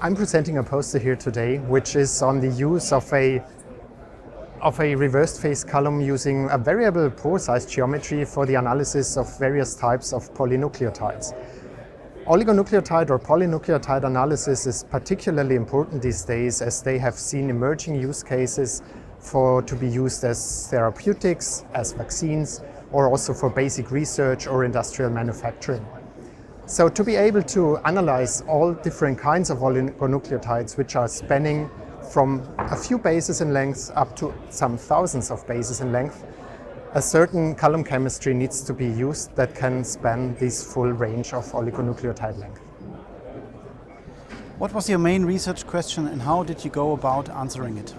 I'm presenting a poster here today, which is on the use of a reversed phase column using a variable pore size geometry for the analysis of various types of polynucleotides. Oligonucleotide or polynucleotide analysis is particularly important these days, as they have seen emerging use cases to be used as therapeutics, as vaccines, or also for basic research or industrial manufacturing. So to be able to analyze all different kinds of oligonucleotides, which are spanning from a few bases in length up to some thousands of bases in length, a certain column chemistry needs to be used that can span this full range of oligonucleotide length. What was your main research question and how did you go about answering it?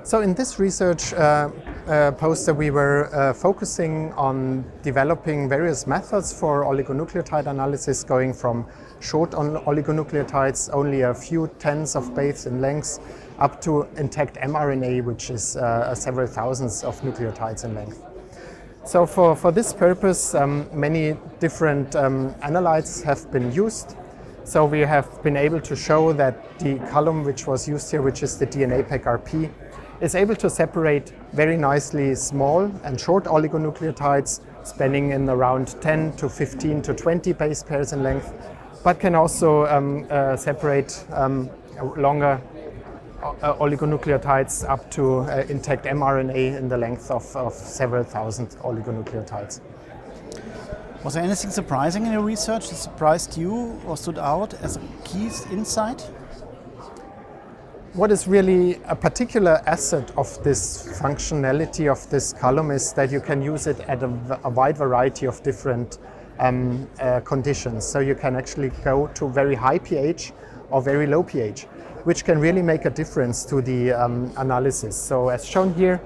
So in this research poster, we were focusing on developing various methods for oligonucleotide analysis, going from short oligonucleotides, only a few tens of bases in length, up to intact mRNA, which is several thousands of nucleotides in length. So for this purpose, many different analytes have been used. So we have been able to show that the column which was used here, which is the DNA-PEG-RP, is able to separate very nicely small and short oligonucleotides spanning in around 10 to 15 to 20 base pairs in length, but can also separate longer oligonucleotides up to intact mRNA in the length of several thousand oligonucleotides. Was there anything surprising in your research that surprised you or stood out as a key insight? What is really a particular asset of this functionality of this column is that you can use it at a wide variety of different conditions. So you can actually go to very high pH or very low pH, which can really make a difference to the analysis. So as shown here,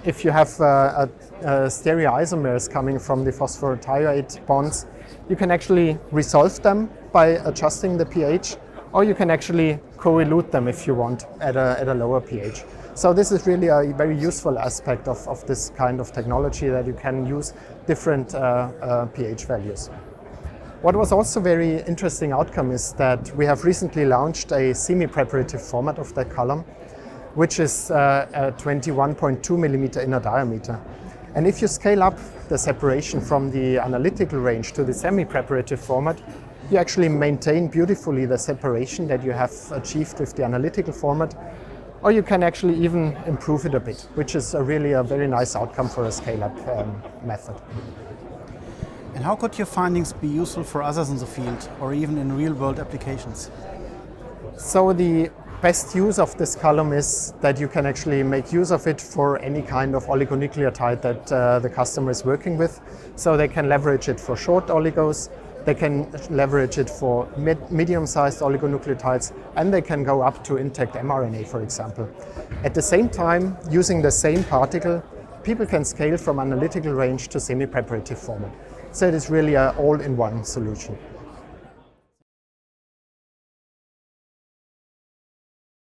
if you have stereoisomers coming from the phosphorothioate bonds, you can actually resolve them by adjusting the pH, or you can actually co-elute them if you want at a lower pH. So this is really a very useful aspect of this kind of technology, that you can use different pH values. What was also very interesting outcome is that we have recently launched a semi-preparative format of that column, which is a 21.2 millimeter inner diameter. And if you scale up the separation from the analytical range to the semi-preparative format, you actually maintain beautifully the separation that you have achieved with the analytical format, or you can actually even improve it a bit, which is really a very nice outcome for a scale-up method. And how could your findings be useful for others in the field, or even in real-world applications? So the best use of this column is that you can actually make use of it for any kind of oligonucleotide that the customer is working with. So they can leverage it for short oligos, they can leverage it for medium-sized oligonucleotides, and they can go up to intact mRNA, for example. At the same time, using the same particle, people can scale from analytical range to semi-preparative format. So it is really an all-in-one solution.